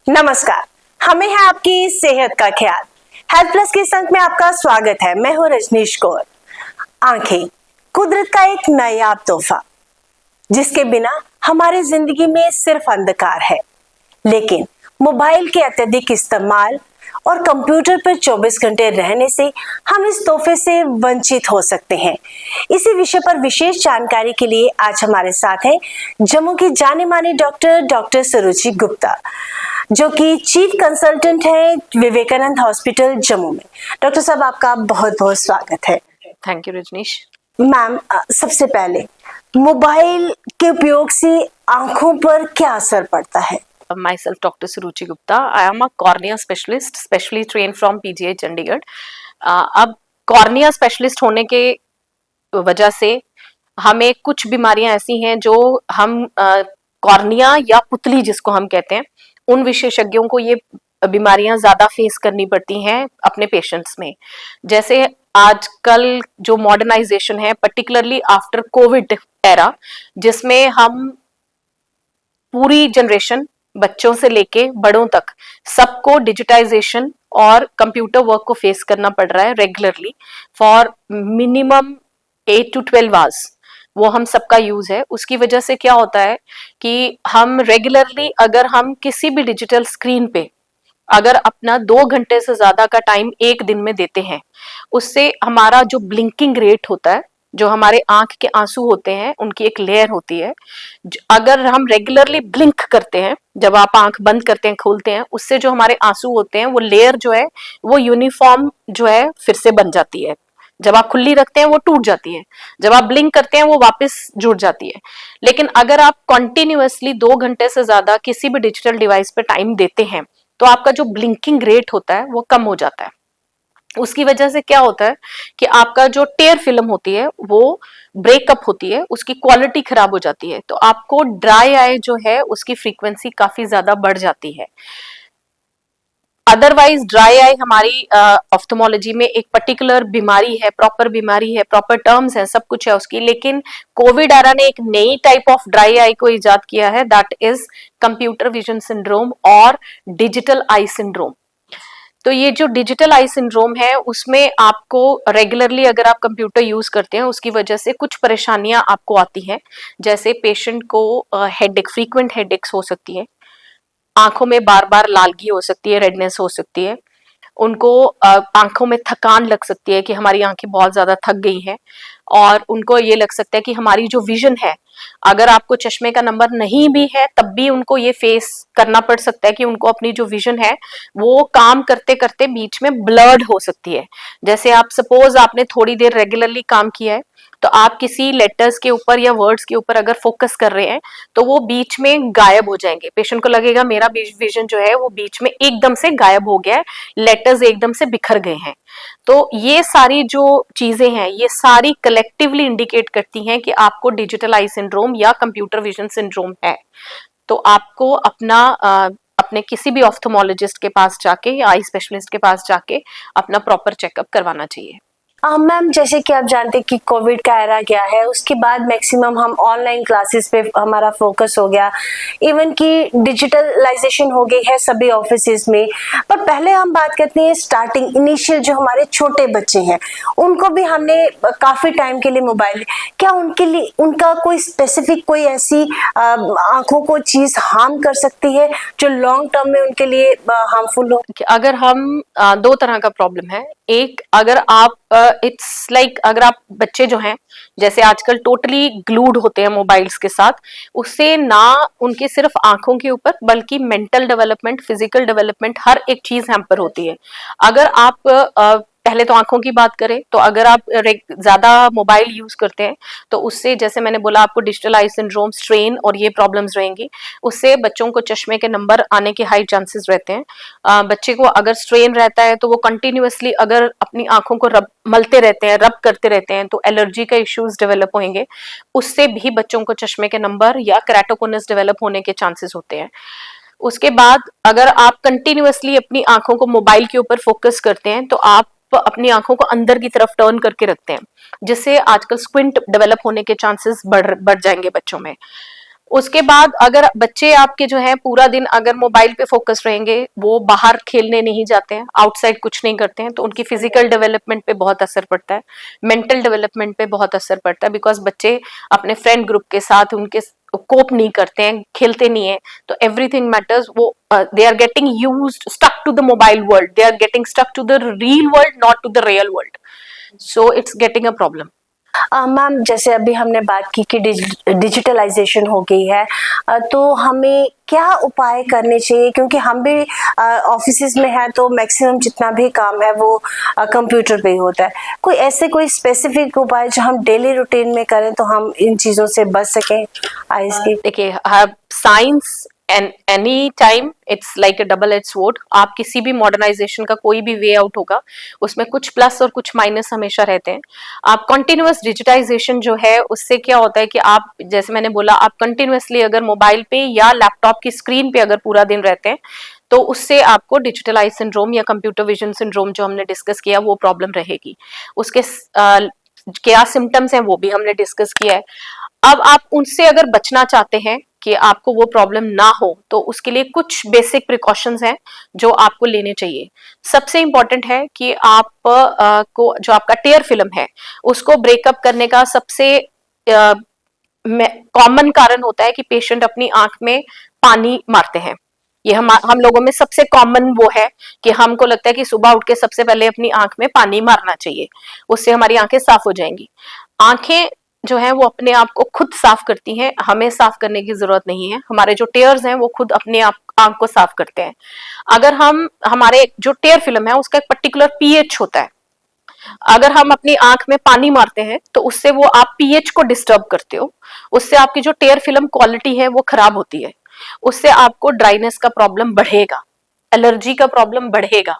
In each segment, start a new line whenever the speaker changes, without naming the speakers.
नमस्कार, हमें है आपकी सेहत का ख्याल। हेल्थ प्लस के संग में आपका स्वागत है। मैं हूँ रजनीश कौर। आंखें कुदरत का एक नायाब तोहफा, जिसके बिना हमारी जिंदगी में सिर्फ अंधकार है। लेकिन मोबाइल के अत्यधिक इस्तेमाल और कंप्यूटर पर 24 घंटे रहने से हम इस तोहफे से वंचित हो सकते हैं। इसी विषय पर विशेष जानकारी के लिए आज हमारे साथ हैं जम्मू की जाने माने डॉक्टर सुरुचि गुप्ता, जो कि चीफ कंसल्टेंट है विवेकानंद हॉस्पिटल जम्मू में। डॉक्टर साहब, आपका बहुत बहुत स्वागत है।
Thank you Rajneesh.
मैम, सबसे पहले मोबाइल के उपयोग से आंखों पर क्या असर पड़ता है?
Myself Dr. Suruchi Gupta. I am a cornea specialist, specially trained from PGI Chandigarh. अब कॉर्निया स्पेशलिस्ट होने के वजह से हमें कुछ बीमारियां ऐसी हैं जो हम कॉर्निया या पुतली जिसको हम कहते हैं, उन विशेषज्ञों को ये बीमारियां ज्यादा फेस करनी पड़ती हैं अपने पेशेंट्स में। जैसे आजकल जो मॉडर्नाइजेशन है, पर्टिकुलरली आफ्टर कोविड एरा, जिसमें हम पूरी जनरेशन बच्चों से लेके बड़ों तक सबको डिजिटाइजेशन और कंप्यूटर वर्क को फेस करना पड़ रहा है regularly for minimum 8 to 12 hours. वो हम सबका यूज है। उसकी वजह से क्या होता है कि हम रेगुलरली अगर हम किसी भी डिजिटल स्क्रीन पे अगर अपना 2 घंटे से ज्यादा का टाइम एक दिन में देते हैं, उससे हमारा जो ब्लिंकिंग रेट होता है, जो हमारे आंख के आंसू होते हैं, उनकी एक लेयर होती है। अगर हम रेगुलरली ब्लिंक करते हैं, जब आप आंख बंद करते हैं खोलते हैं, उससे जो हमारे आंसू होते हैं वो लेयर जो है वो यूनिफॉर्म जो है फिर से बन जाती है। जब आप खुली रखते हैं वो टूट जाती है, जब आप ब्लिंक करते हैं वो वापस जुड़ जाती है। लेकिन अगर आप कॉन्टिन्यूअसली 2 घंटे से ज्यादा किसी भी डिजिटल डिवाइस पे टाइम देते हैं तो आपका जो ब्लिंकिंग रेट होता है वो कम हो जाता है। उसकी वजह से क्या होता है कि आपका जो टेयर फिल्म होती है वो ब्रेकअप होती है, उसकी क्वालिटी खराब हो जाती है, तो आपको ड्राई आई जो है उसकी फ्रीक्वेंसी काफी ज्यादा बढ़ जाती है। अदरवाइज ड्राई आई हमारी ऑफ्थेमोलॉजी में एक पर्टिकुलर बीमारी है, प्रॉपर बीमारी है, प्रॉपर टर्म्स है, सब कुछ है उसकी। लेकिन कोविड एरा ने एक नई टाइप ऑफ ड्राई आई को इजाद किया है, that is computer vision syndrome और डिजिटल आई सिंड्रोम। तो ये जो डिजिटल आई सिंड्रोम है उसमें आपको रेगुलरली अगर आप कंप्यूटर यूज करते हैं उसकी वजह से कुछ परेशानियां आपको आती हैं। जैसे पेशेंट को हेडेक, फ्रीक्वेंट हेडेक्स हो सकती है, आंखों में बार बार लालगी हो सकती है, रेडनेस हो सकती है, उनको आंखों में थकान लग सकती है कि हमारी आंखें बहुत ज्यादा थक गई हैं, और उनको ये लग सकता है कि हमारी जो विजन है, अगर आपको चश्मे का नंबर नहीं भी है तब भी उनको ये फेस करना पड़ सकता है कि उनको अपनी जो विजन है वो काम करते करते बीच में ब्लर्ड हो सकती है। जैसे आप सपोज आपने थोड़ी देर रेगुलरली काम किया है, तो आप किसी लेटर्स के ऊपर या वर्ड्स के ऊपर अगर फोकस कर रहे हैं तो वो बीच में गायब हो जाएंगे। पेशेंट को लगेगा मेरा विजन जो है वो बीच में एकदम से गायब हो गया है, लेटर्स एकदम से बिखर गए हैं। तो ये सारी जो चीजें हैं ये सारी कलेक्टिवली इंडिकेट करती हैं कि आपको डिजिटल आई सिंड्रोम या कंप्यूटर विजन सिंड्रोम है। तो आपको अपने किसी भी ऑफ्थेमोलॉजिस्ट के पास जाके या आई स्पेशलिस्ट के पास जाके अपना प्रॉपर चेकअप करवाना चाहिए।
मैम, जैसे कि आप जानते हैं कि कोविड का एरा गया है, उसके बाद मैक्सिमम हम ऑनलाइन क्लासेस पे हमारा फोकस हो गया, इवन कि डिजिटलाइजेशन हो गई है सभी ऑफिसेज में। पर पहले हम बात करते हैं स्टार्टिंग इनिशियल जो हमारे छोटे बच्चे हैं, उनको भी हमने काफी टाइम के लिए मोबाइल, क्या उनके लिए उनका कोई स्पेसिफिक कोई ऐसी आंखों को चीज हार्म कर सकती है जो लॉन्ग टर्म में उनके लिए हार्मफुल हो?
अगर हम 2 तरह का प्रॉब्लम है। एक, अगर आप इट्स लाइक अगर आप बच्चे जो हैं जैसे आजकल टोटली ग्लूड होते हैं मोबाइल्स के साथ, उससे ना उनके सिर्फ आंखों के ऊपर बल्कि मेंटल डेवलपमेंट, फिजिकल डेवलपमेंट, हर एक चीज हैम्पर होती है। अगर आप पहले तो आंखों की बात करें तो अगर आप ज्यादा मोबाइल यूज करते हैं तो उससे, जैसे मैंने बोला, आपको डिजिटल आई सिंड्रोम, स्ट्रेन और ये प्रॉब्लम्स रहेंगी। उससे बच्चों को चश्मे के नंबर आने के हाई चांसेस रहते हैं। बच्चे को अगर स्ट्रेन रहता है तो वो कंटिन्यूअसली अगर अपनी आंखों को मलते रहते हैं, रब करते रहते हैं, तो एलर्जी का इश्यूज डेवलप होंगे। उससे भी बच्चों को चश्मे के नंबर या केराटोकोनस डेवलप होने के चांसेस होते हैं। उसके बाद अगर आप कंटिन्यूअसली अपनी आंखों को मोबाइल के ऊपर फोकस करते हैं तो आप अपनी आंखों को अंदर की तरफ टर्न करके रखते हैं, जिससे आजकल स्क्विंट डेवलप होने के चांसेस बढ़ जाएंगे बच्चों में। उसके बाद अगर बच्चे आपके जो है पूरा दिन अगर मोबाइल पे फोकस रहेंगे, वो बाहर खेलने नहीं जाते हैं, आउटसाइड कुछ नहीं करते हैं, तो उनकी फिजिकल डेवलपमेंट पे बहुत असर पड़ता है, मेंटल डेवलपमेंट पे बहुत असर पड़ता है, बिकॉज बच्चे अपने फ्रेंड ग्रुप के साथ उनके कोप नहीं करते हैं, खेलते नहीं है, तो एवरीथिंग मैटर्स, वो they are getting used stuck to the mobile world, they are getting stuck to the real world, not to the real world, so it's getting a problem.
Ma'am, जैसे अभी हमने बात की कि डिजिटलाइजेशन हो गई है, तो हमें क्या उपाय करने चाहिए, क्योंकि हम भी ऑफिसेज में हैं तो मैक्सिमम जितना भी काम है वो कंप्यूटर पे ही होता है। कोई स्पेसिफिक उपाय जो हम डेली रूटीन में करें तो हम इन चीज़ों से बच सकें आइज की?
देखिए, science and any time it's like a double edge sword. आप किसी भी मॉडर्नाइजेशन का कोई भी वे आउट होगा, उसमें कुछ प्लस और कुछ माइनस हमेशा रहते हैं। आप कंटिन्यूअस डिजिटाइजेशन जो है, उससे क्या होता है कि आप, जैसे मैंने बोला, आप कंटिन्यूअसली अगर मोबाइल पे या लैपटॉप की स्क्रीन पे अगर पूरा दिन रहते हैं, तो उससे आपको डिजिटलाइज सिंड्रोम या कंप्यूटर विजन सिंड्रोम जो हमने डिस्कस किया, वो प्रॉब्लम रहेगी। उसके क्या सिम्टम्स हैं वो भी हमने डिस्कस किया है। अब आप उनसे अगर बचना चाहते हैं कि आपको वो प्रॉब्लम ना हो, तो उसके लिए कुछ बेसिक प्रिकॉशंस हैं जो आपको लेने चाहिए। सबसे इंपॉर्टेंट है कि आप को जो आपका टेयर फिल्म है उसको ब्रेकअप करने का सबसे कॉमन कारण होता है कि पेशेंट अपनी आंख में पानी मारते हैं। ये हम लोगों में सबसे कॉमन वो है कि हमको लगता है कि सुबह उठ के सबसे पहले अपनी आंख में पानी मारना चाहिए, उससे हमारी आंखें साफ हो जाएंगी। आंखें जो है वो अपने आप को खुद साफ करती हैं, हमें साफ करने की जरूरत नहीं है। हमारे जो टेयर्स हैं वो खुद अपने आप आंख को साफ करते हैं। अगर हमारे जो टेयर फिल्म है उसका एक पर्टिकुलर पीएच होता है, अगर हम अपनी आंख में पानी मारते हैं तो उससे वो आप पीएच को डिस्टर्ब करते हो, उससे आपकी जो टेयर फिल्म क्वालिटी है वो खराब होती है, उससे आपको ड्राइनेस का प्रॉब्लम बढ़ेगा, एलर्जी का प्रॉब्लम बढ़ेगा।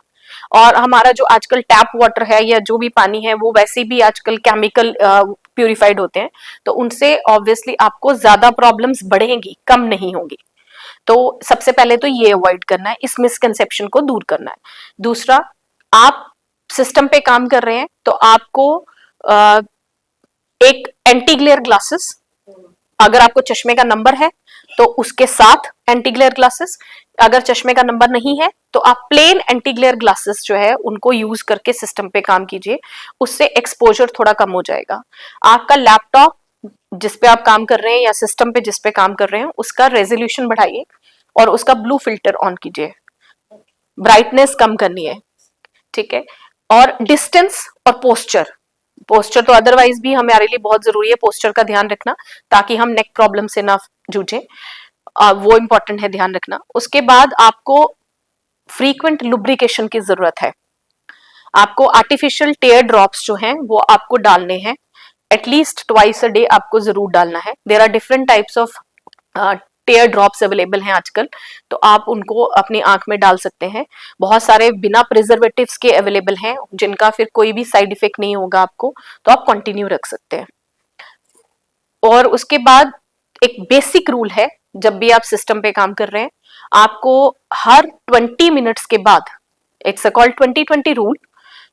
और हमारा जो आजकल टैप वाटर है या जो भी पानी है वो वैसे भी आजकल केमिकल प्यूरिफाइड होते हैं, तो उनसे ऑब्वियसली आपको ज्यादा प्रॉब्लम्स बढ़ेंगी, कम नहीं होंगी। तो सबसे पहले तो ये अवॉइड करना है, इस मिसकंसेप्शन को दूर करना है। दूसरा, आप सिस्टम पे काम कर रहे हैं तो आपको एक एंटी ग्लेयर ग्लासेस, अगर आपको चश्मे का नंबर है तो उसके साथ एंटी ग्लेयर ग्लासेस, अगर चश्मे का नंबर नहीं है तो आप प्लेन एंटी ग्लेयर ग्लासेस जो है उनको यूज करके सिस्टम पे काम कीजिए, उससे एक्सपोजर थोड़ा कम हो जाएगा। आपका लैपटॉप जिस पे आप काम कर रहे हैं या सिस्टम पे जिस पे काम कर रहे हैं उसका रेजोल्यूशन बढ़ाइए और उसका ब्लू फिल्टर ऑन कीजिए, ब्राइटनेस कम करनी है, ठीक है। और डिस्टेंस और पोस्चर, पोस्चर तो अदरवाइज भी हमारे लिए बहुत जरूरी है, पोस्चर का ध्यान रखना ताकि हम नेक प्रॉब्लम से ना जूझे, वो इंपॉर्टेंट है ध्यान रखना। उसके बाद आपको फ्रीक्वेंट लुब्रिकेशन की जरूरत है, आपको आर्टिफिशियल टेयर ड्रॉप्स जो हैं वो आपको डालने हैं, एटलीस्ट ट्वाइस अ डे आपको जरूर डालना है। There are different types of tear drops available हैं आजकल, तो आप उनको अपनी आंख में डाल सकते हैं। बहुत सारे बिना प्रिजर्वेटिव्स के अवेलेबल हैं जिनका फिर कोई भी साइड इफेक्ट नहीं होगा आपको, तो आप कंटिन्यू रख सकते हैं। और उसके बाद एक बेसिक रूल है, जब भी आप सिस्टम पे काम कर रहे हैं आपको हर 20 मिनट्स के बाद, इट्स कॉल्ड 20-20 रूल,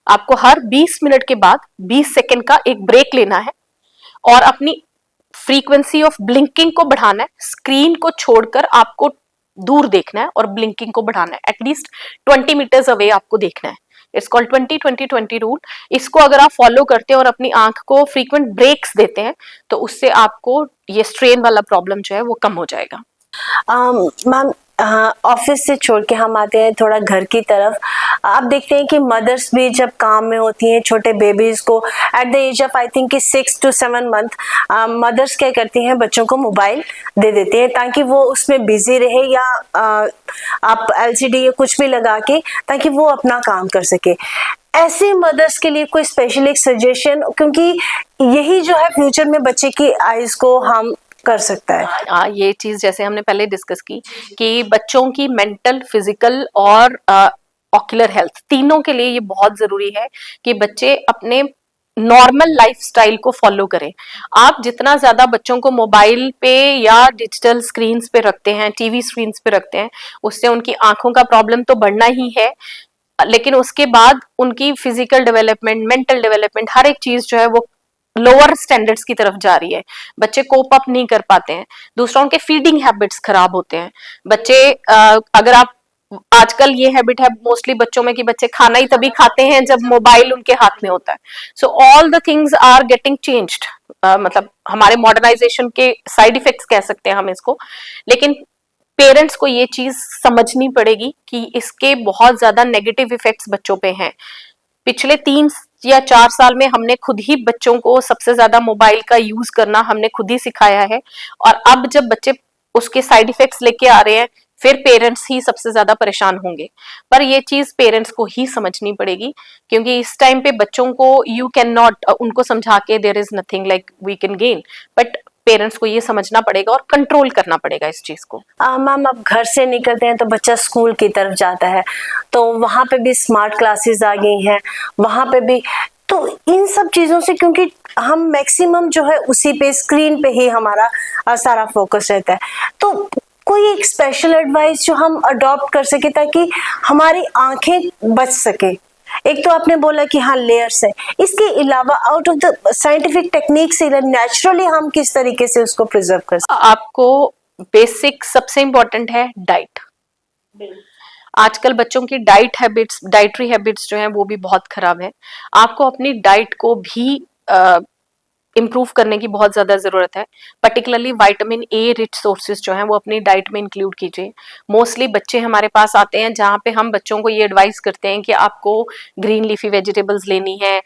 आपको हर 20 मिनट के बाद 20 सेकेंड का एक ब्रेक लेना है और अपनी फ्रीक्वेंसी ऑफ ब्लिंकिंग को बढ़ाना है। स्क्रीन को छोड़कर आपको दूर देखना है और ब्लिंकिंग को बढ़ाना है, एटलीस्ट 20 मीटर्स अवे आपको देखना है। It's called 20-20-20 rule. इसको अगर आप फॉलो करते हैं और अपनी आंख को फ्रीक्वेंट ब्रेक्स देते हैं तो उससे आपको ये स्ट्रेन वाला प्रॉब्लम जो है वो कम हो जाएगा।
मैम, ऑफिस से छोड़ के हम आते हैं थोड़ा घर की तरफ। आप देखते हैं कि मदर्स भी जब काम में होती हैं, छोटे बेबीज को at the age of I think 6 to 7 month, mothers क्या करती हैं, बच्चों को मोबाइल दे देते हैं ताकि वो उसमें बिजी रहे, या आप एलसीडी या कुछ भी लगा के ताकि वो अपना काम कर सके। ऐसे मदर्स के लिए कोई स्पेशल एक सजेशन, क्योंकि यही जो है फ्यूचर में बच्चे की आईज को हार्म कर सकता है।
ये चीज जैसे हमने पहले डिस्कस की कि बच्चों की मेंटल, फिजिकल और ऑक्यूलर हेल्थ तीनों के लिए ये बहुत जरूरी है कि बच्चे अपने नॉर्मल लाइफस्टाइल को फॉलो करें। आप जितना ज्यादा बच्चों को मोबाइल पे या डिजिटल स्क्रीन्स पे रखते हैं, टीवी स्क्रीन्स पे रखते हैं, उससे उनकी आंखों का प्रॉब्लम तो बढ़ना ही है, लेकिन उसके बाद उनकी फिजिकल डेवलपमेंट, मेंटल डेवलपमेंट, हर एक चीज जो है वो लोअर स्टैंडर्ड्स की तरफ जा रही है, बच्चे कोप अप नहीं कर पाते हैं, दूसरा उनके फीडिंग हैबिट्स खराब होते हैं। बच्चे अगर आप आजकल ये हैबिट है मोस्टली बच्चों में कि बच्चे खाना ही तभी खाते हैं जब मोबाइल उनके हाथ में होता है। So all the things are getting changed, मतलब हमारे मॉडर्नाइजेशन के साइड इफेक्ट्स कह सकते हैं हम इसको। लेकिन पेरेंट्स को ये चीज समझनी पड़ेगी कि इसके बहुत ज्यादा नेगेटिव इफेक्ट्स बच्चों पे हैं। पिछले 3 या 4 साल में हमने खुद ही बच्चों को सबसे ज्यादा मोबाइल का यूज करना हमने खुद ही सिखाया है, और अब जब बच्चे उसके साइड इफेक्ट्स लेके आ रहे हैं फिर पेरेंट्स ही सबसे ज्यादा परेशान होंगे। पर ये चीज पेरेंट्स को ही समझनी पड़ेगी, क्योंकि इस टाइम पे बच्चों को यू कैन नॉट उनको समझा के there is nothing like we can gain, but parents को ये समझना पड़ेगा और कंट्रोल करना पड़ेगा इस चीज को।
मैम अब घर से निकलते हैं तो बच्चा स्कूल की तरफ जाता है, तो वहां पे भी स्मार्ट क्लासेस आ गई हैं, वहां पे भी तो इन सब चीजों से, क्योंकि हम मैक्सिमम जो है उसी पे स्क्रीन पे ही हमारा सारा फोकस रहता है, तो कोई एक स्पेशल एडवाइस जो हम अडॉप्ट कर सके ताकि हमारी आंखें बच सके। एक तो आपने बोला कि हाँ लेयर्स है, इसके अलावा out of the scientific technique से नेचुरली हम किस तरीके से उसको प्रिजर्व कर सकते?
आपको बेसिक सबसे इंपॉर्टेंट है डाइट। आजकल बच्चों की डाइटरी हैबिट्स जो हैं वो भी बहुत खराब है। आपको अपनी डाइट को भी इम्प्रूव करने की बहुत ज्यादा जरूरत है। Particularly vitamin A rich sources जो हैं वो अपनी डाइट में इंक्लूड कीजिए। मोस्टली बच्चे हमारे पास आते हैं जहाँ पे हम बच्चों को ये एडवाइस करते हैं कि आपको ग्रीन लीफी वेजिटेबल्स लेनी है,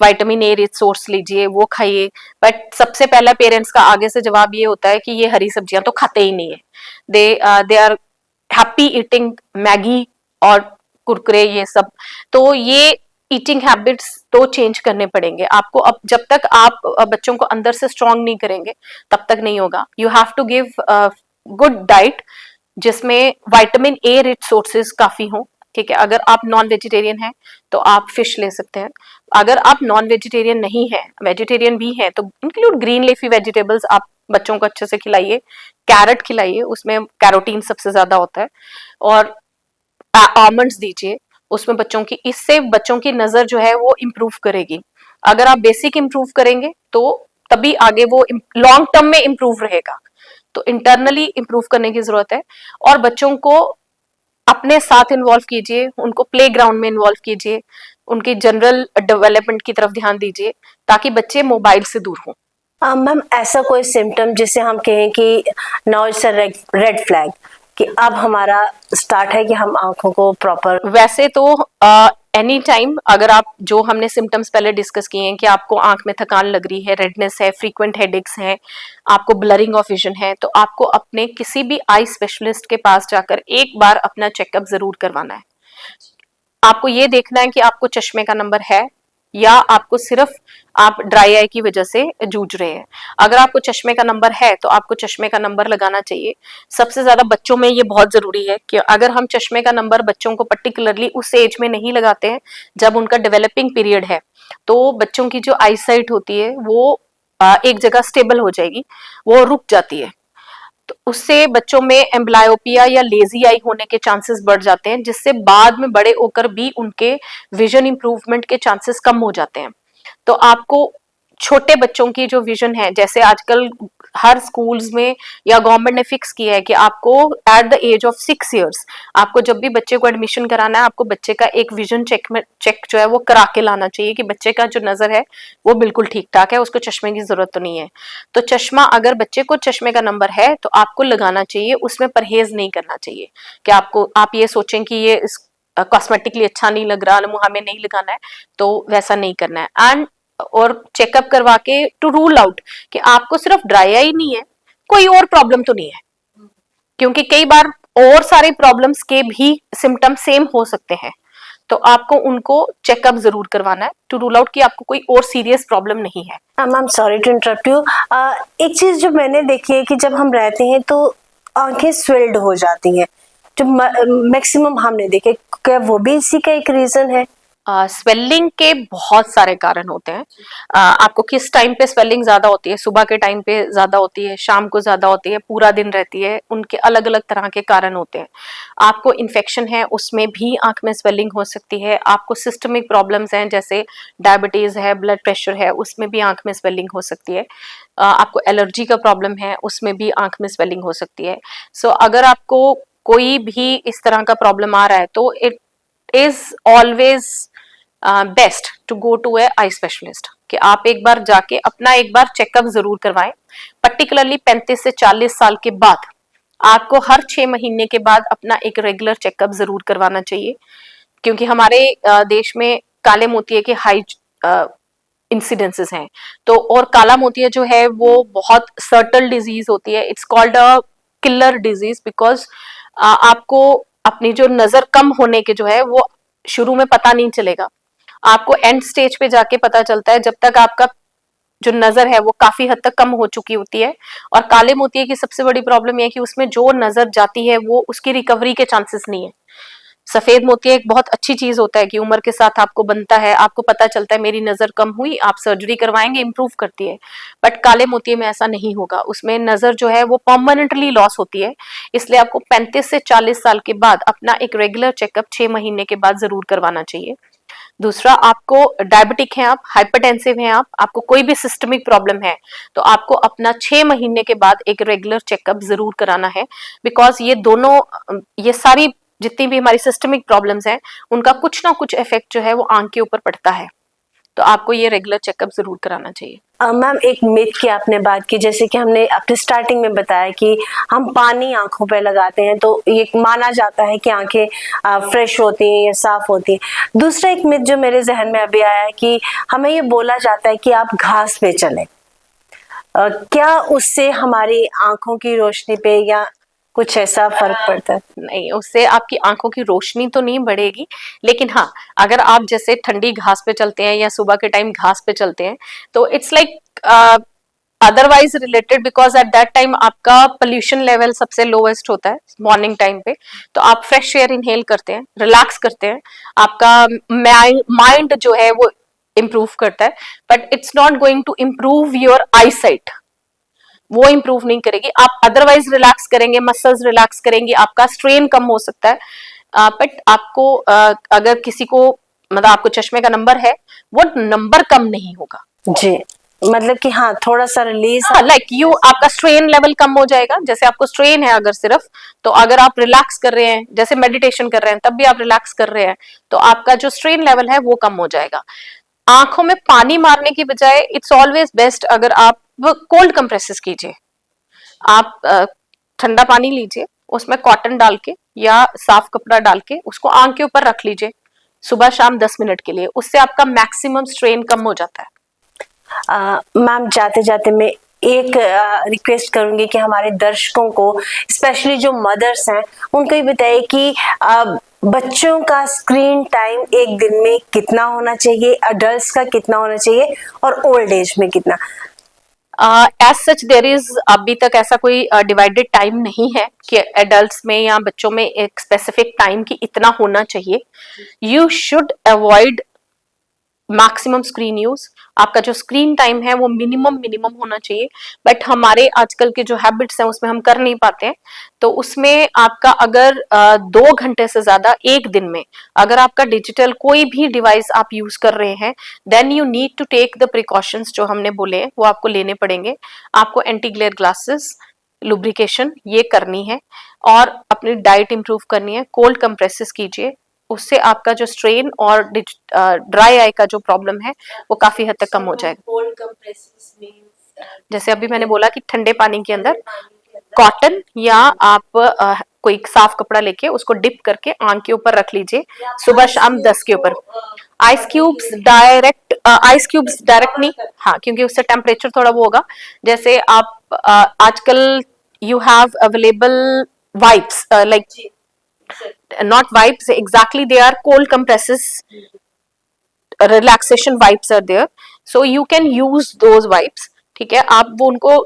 विटामिन ए रिच सोर्स लीजिए, वो खाइए। बट सबसे पहला पेरेंट्स का आगे से जवाब ये होता है कि ये हरी सब्जियां तो खाते ही नहीं है, they are happy eating Maggi और कुरकुरे ये सब। तो ये ईटिंग हैबिट्स तो चेंज करने पड़ेंगे आपको। अब जब तक आप बच्चों को अंदर से स्ट्रांग नहीं करेंगे तब तक नहीं होगा। You have to give good diet जिसमें विटामिन ए रिच सोर्सेज काफी हों। ठीक है, अगर आप नॉन वेजिटेरियन हैं तो आप फिश ले सकते हैं। अगर आप नॉन वेजिटेरियन नहीं है, वेजिटेरियन भी है, तो इंक्लूड ग्रीन लीफी वेजिटेबल्स आप बच्चों को अच्छे से खिलाइए। कैरेट खिलाइए, उसमें कैरोटीन सबसे ज्यादा होता है, और आलमंड्स दीजिए उसमें बच्चों की, इससे बच्चों की नजर जो है वो इम्प्रूव करेगी। अगर आप बेसिक इम्प्रूव करेंगे तो तभी आगे वो लॉन्ग टर्म में इम्प्रूव रहेगा। तो इंटरनली इम्प्रूव करने की जरूरत है, और बच्चों को अपने साथ इन्वॉल्व कीजिए, उनको प्ले ग्राउंड में इन्वॉल्व कीजिए, उनकी जनरल डेवलपमेंट की तरफ ध्यान दीजिए ताकि बच्चे मोबाइल से दूर हों।
मैम ऐसा कोई सिम्टम जिसे हम कहें कि now it's a red flag कि अब हमारा स्टार्ट है कि हम आंखों को प्रॉपर?
वैसे तो एनी टाइम अगर आप, जो हमने सिम्टम्स पहले डिस्कस किए हैं कि आपको आंख में थकान लग रही है, रेडनेस है, फ्रीक्वेंट हेडेक्स हैं, आपको ब्लरिंग ऑफ विजन है, तो आपको अपने किसी भी आई स्पेशलिस्ट के पास जाकर एक बार अपना चेकअप जरूर करवाना है। आपको ये देखना है कि आपको चश्मे का नंबर है या आपको सिर्फ आप ड्राई आई की वजह से जूझ रहे हैं। अगर आपको चश्मे का नंबर है तो आपको चश्मे का नंबर लगाना चाहिए। सबसे ज्यादा बच्चों में ये बहुत जरूरी है कि अगर हम चश्मे का नंबर बच्चों को पर्टिकुलरली उस एज में नहीं लगाते हैं जब उनका डेवलपिंग पीरियड है, तो बच्चों की जो आई साइट होती है वो एक जगह स्टेबल हो जाएगी, वो रुक जाती है। तो उससे बच्चों में एम्ब्लायोपिया या लेजी आई होने के चांसेस बढ़ जाते हैं, जिससे बाद में बड़े होकर भी उनके विजन इंप्रूवमेंट के चांसेस कम हो जाते हैं। तो आपको छोटे बच्चों की जो विजन है, जैसे आजकल हर स्कूल्स में या गवर्नमेंट ने फिक्स किया है कि आपको at the age of 6 years आपको जब भी बच्चे को एडमिशन कराना है, आपको बच्चे का एक विजन चेक जो है वो करा के लाना चाहिए कि बच्चे का जो नजर है वो बिल्कुल ठीक ठाक है, उसको चश्मे की जरूरत तो नहीं है। तो चश्मा, अगर बच्चे को चश्मे का नंबर है तो आपको लगाना चाहिए, उसमें परहेज नहीं करना चाहिए कि आप ये सोचें कि ये कॉस्मेटिकली अच्छा नहीं लग रहा, हमें नहीं लगाना है, तो वैसा नहीं करना है। एंड और चेकअप करवा के टू रूल आउट कि आपको सिर्फ ड्राई आई नहीं है, कोई और प्रॉब्लम तो नहीं है, क्योंकि कई बार और सारे प्रॉब्लम्स के भी सिम्टम सेम हो सकते हैं। तो आपको उनको चेकअप जरूर करवाना है टू रूल आउट कि आपको कोई और सीरियस प्रॉब्लम नहीं है।
Ma'am sorry to interrupt you, एक चीज जो मैंने देखी है कि जब हम रहते हैं तो आंखें स्वेल्ड हो जाती हैं, जो मैक्सिमम हमने देखे, क्या वो भी इसी का एक रीजन है?
स्वेलिंग के बहुत सारे कारण होते हैं। आपको किस टाइम पे स्वेलिंग ज्यादा होती है, सुबह के टाइम पे ज्यादा होती है, शाम को ज्यादा होती है, पूरा दिन रहती है, उनके अलग अलग तरह के कारण होते हैं। आपको इन्फेक्शन है उसमें भी आंख में स्वेलिंग हो सकती है। आपको सिस्टमिक प्रॉब्लम्स हैं जैसे डायबिटीज है, ब्लड प्रेशर है, उसमें भी आंख में स्वेलिंग हो सकती है। आपको एलर्जी का प्रॉब्लम है उसमें भी आंख में स्वेलिंग हो सकती है। सो अगर आपको कोई भी इस तरह का प्रॉब्लम आ रहा है तो it is always best to go to a eye specialist, कि आप एक बार जाके अपना एक बार चेकअप जरूर करवाएं। पर्टिकुलरली 35 से 40 साल के बाद आपको हर 6 महीने के बाद अपना एक रेगुलर चेकअप जरूर करवाना चाहिए, क्योंकि हमारे देश में काले मोतिये के हाई इंसिडेंसेस हैं। तो और काला मोतिया जो है वो बहुत सर्टल डिजीज होती है, it's called a killer disease, because आपको अपनी जो नजर कम होने के जो है वो शुरू में पता नहीं चलेगा, आपको एंड स्टेज पे जाके पता चलता है, जब तक आपका जो नजर है वो काफी हद तक कम हो चुकी होती है। और काले मोतिये की सबसे बड़ी प्रॉब्लम यह है कि उसमें जो नजर जाती है वो उसकी रिकवरी के चांसेस नहीं है। सफेद मोतिया एक बहुत अच्छी चीज होता है कि उम्र के साथ आपको बनता है, आपको पता चलता है मेरी नजर कम हुई, आप सर्जरी करवाएंगे, इंप्रूव करती है। बट काले मोतिये में ऐसा नहीं होगा, उसमें नजर जो है वो परमानेंटली लॉस होती है। इसलिए आपको 35 से 40 साल के बाद अपना एक रेगुलर चेकअप 6 महीने के बाद जरूर करवाना चाहिए। दूसरा, आपको डायबिटिक हैं, आप हाइपरटेंसिव हैं, आपको कोई भी सिस्टमिक प्रॉब्लम है, तो आपको अपना 6 महीने के बाद एक रेगुलर चेकअप जरूर कराना है। बिकॉज ये दोनों, ये सारी जितनी भी हमारी सिस्टमिक प्रॉब्लम्स हैं उनका कुछ ना कुछ इफेक्ट जो है वो आंख के ऊपर पड़ता है, तो आपको ये रेगुलर चेकअप जरूर कराना चाहिए।
मैम, एक मिथ की आपने बात की, जैसे कि हमने अपने स्टार्टिंग में बताया कि हम पानी आंखों पे लगाते हैं तो ये माना जाता है कि आंखें फ्रेश होती हैं या साफ होती हैं। दूसरा एक मिथ जो मेरे जहन में अभी आया है कि हमें ये बोला जाता है कि आप घास पे चलें, क्या उससे हमारी आंखों की रोशनी पे या कुछ ऐसा फर्क पड़ता है?
नहीं, उससे आपकी आंखों की रोशनी तो नहीं बढ़ेगी, लेकिन हाँ, अगर आप जैसे ठंडी घास पे चलते हैं या सुबह के टाइम घास पे चलते हैं तो it's like otherwise related, because at that time आपका पोल्यूशन लेवल सबसे लोएस्ट होता है मॉर्निंग टाइम पे, तो आप फ्रेश एयर इनहेल करते हैं, रिलैक्स करते हैं, आपका माइंड जो है वो इम्प्रूव करता है। But it's not going to improve your eyesight, वो इंप्रूव नहीं करेगी। आप अदरवाइज रिलैक्स करेंगे, मसल्स रिलैक्स करेंगे, आपका स्ट्रेन कम हो सकता है। बट आपको अगर किसी को मतलब आपको चश्मे का नंबर है, वो नंबर कम नहीं होगा
जी, मतलब कि हाँ, थोड़ा सा रिलीज,
लाइक यू, आपका स्ट्रेन लेवल कम हो जाएगा। जैसे आपको स्ट्रेन है अगर सिर्फ, तो अगर आप रिलैक्स कर रहे हैं, जैसे मेडिटेशन कर रहे हैं तब भी आप रिलैक्स कर रहे हैं, तो आपका जो स्ट्रेन लेवल है वो कम हो जाएगा। आंखों में पानी मारने की बजाय इट्स ऑलवेज बेस्ट अगर आप कोल्ड कंप्रेसेस कीजिए। आप ठंडा पानी लीजिए, उसमें कॉटन डाल के या साफ कपड़ा डाल के उसको आंख के ऊपर रख लीजिए सुबह शाम 10 मिनट के लिए, उससे आपका मैक्सिमम स्ट्रेन कम हो जाता है।
मैम, जाते जाते मैं एक रिक्वेस्ट करूंगी कि हमारे दर्शकों को, स्पेशली जो मदर्स हैं, उनको ये बताइए कि बच्चों का स्क्रीन टाइम एक दिन में कितना होना चाहिए, अडल्ट्स का कितना होना चाहिए और ओल्ड एज में कितना?
एज सच देयर इज अभी तक ऐसा कोई डिवाइडेड टाइम नहीं है कि एडल्ट्स में या बच्चों में एक स्पेसिफिक टाइम की इतना होना चाहिए। You should avoid maximum screen use. आपका जो स्क्रीन टाइम है वो मिनिमम होना चाहिए, बट हमारे आजकल के जो हैबिट्स हैं उसमें हम कर नहीं पाते हैं। तो उसमें आपका अगर 2 घंटे से ज्यादा एक दिन में अगर आपका डिजिटल कोई भी डिवाइस आप यूज कर रहे हैं, then you need to take the precautions जो हमने बोले हैं वो आपको लेने पड़ेंगे। आपको एंटी ग्लेयर ग्लासेस, लुब्रिकेशन ये करनी है, और अपनी डाइट इंप्रूव करनी है, कोल्ड कंप्रेसेस कीजिए, उससे आपका जो स्ट्रेन और ड्राई आई का जो प्रॉब्लम है वो काफी हद तक कम हो जाएगा।
कोल्ड कंप्रेसेस मींस,
जैसे अभी मैंने बोला कि ठंडे पानी के अंदर कॉटन या आप कोई साफ कपड़ा लेके उसको डिप करके आंख के ऊपर रख लीजिए सुबह शाम 10 के ऊपर। आइस क्यूब्स डायरेक्ट नहीं, हाँ, क्योंकि उससे टेम्परेचर थोड़ा वो होगा। जैसे आप आजकल you have available wipes, like not wipes exactly, they are cold compresses, relaxation wipes are there, so you can use those wipes। ठीक है, आप वो उनको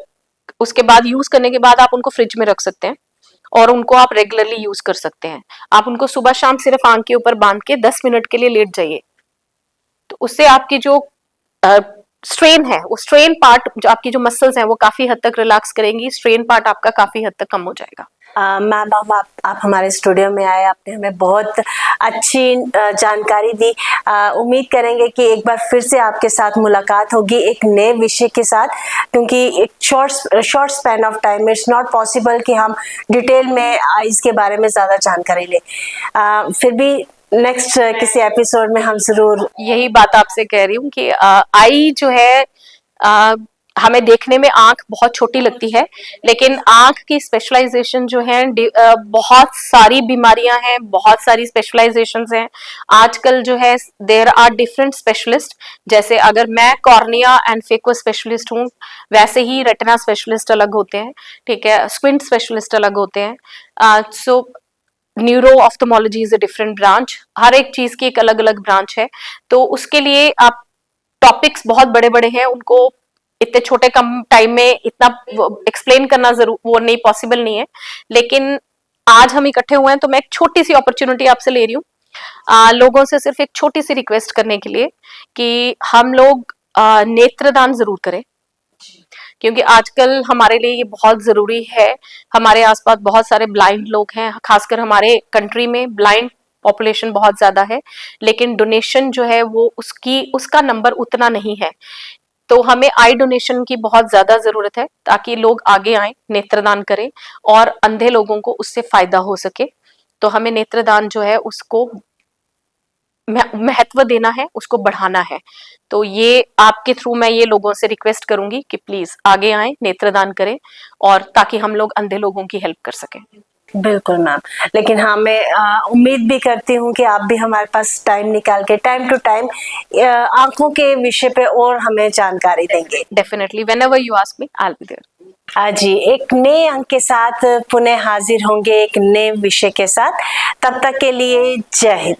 उसके बाद यूज करने के बाद आप उनको फ्रिज में रख सकते हैं और उनको आप रेगुलरली यूज कर सकते हैं। आप उनको सुबह शाम सिर्फ आंख के ऊपर बांध के 10 मिनट के लिए लेट जाइए, उससे आपकी जो स्ट्रेन है, वो स्ट्रेन पार्ट, जो आपकी जो मसल्स हैं वो काफी हद तक रिलैक्स करेंगी, स्ट्रेन पार्ट आपका काफी हद तक कम हो जाएगा।
मैम, आप हमारे स्टूडियो में आए, आपने हमें बहुत अच्छी जानकारी दी। उम्मीद करेंगे कि एक बार फिर से आपके साथ मुलाकात होगी एक नए विषय के साथ, क्योंकि एक short span of time it's not possible कि हम डिटेल में आइज़ के बारे में ज़्यादा जानकारी लें। फिर भी नेक्स्ट किसी एपिसोड में हम जरूर
यही बात आपसे कह रही हूँ कि आई जो है, हमें देखने में आंख बहुत छोटी लगती है, लेकिन आंख की स्पेशलाइजेशन जो है, बहुत सारी बीमारियां हैं, बहुत सारी स्पेशलाइजेशंस हैं आजकल जो है। देयर आर डिफरेंट स्पेशलिस्ट, जैसे अगर मैं कॉर्निया एंड फेको स्पेशलिस्ट हूँ, वैसे ही रेटिना स्पेशलिस्ट अलग होते हैं, ठीक है, स्क्विंट स्पेशलिस्ट अलग होते हैं। So neuro ophthalmology is a different branch, हर एक चीज की एक अलग अलग ब्रांच है। तो उसके लिए आप टॉपिक्स बहुत बड़े बड़े हैं, उनको इतने छोटे कम टाइम में इतना एक्सप्लेन करना जरूर वो नहीं, पॉसिबल नहीं है। लेकिन आज हम इकट्ठे हुए हैं तो मैं एक छोटी सी अपॉर्चुनिटी आपसे ले रही हूँ, लोगों से सिर्फ एक छोटी सी रिक्वेस्ट करने के लिए कि हम लोग नेत्रदान जरूर करें, क्योंकि आजकल हमारे लिए ये बहुत जरूरी है। हमारे आसपास बहुत सारे ब्लाइंड लोग हैं, खासकर हमारे कंट्री में ब्लाइंड पॉपुलेशन बहुत ज्यादा है, लेकिन डोनेशन जो है वो उसका नंबर उतना नहीं है। तो हमें आई डोनेशन की बहुत ज्यादा जरूरत है, ताकि लोग आगे आए, नेत्रदान करें और अंधे लोगों को उससे फायदा हो सके। तो हमें नेत्रदान जो है उसको महत्व देना है, उसको बढ़ाना है। तो ये आपके थ्रू मैं ये लोगों से रिक्वेस्ट करूंगी कि प्लीज आगे आए, नेत्रदान करें, और ताकि हम लोग अंधे लोगों की हेल्प कर सकें।
बिल्कुल मैम, लेकिन हाँ, मैं उम्मीद भी करती हूँ कि आप भी हमारे पास टाइम निकाल के टाइम टू टाइम आंखों के विषय पे और हमें जानकारी देंगे।
Definitely, whenever you ask me, I will be there.
जी, एक नए अंक के साथ पुनः हाजिर होंगे एक नए विषय के साथ। तब तक के लिए जय हिंद।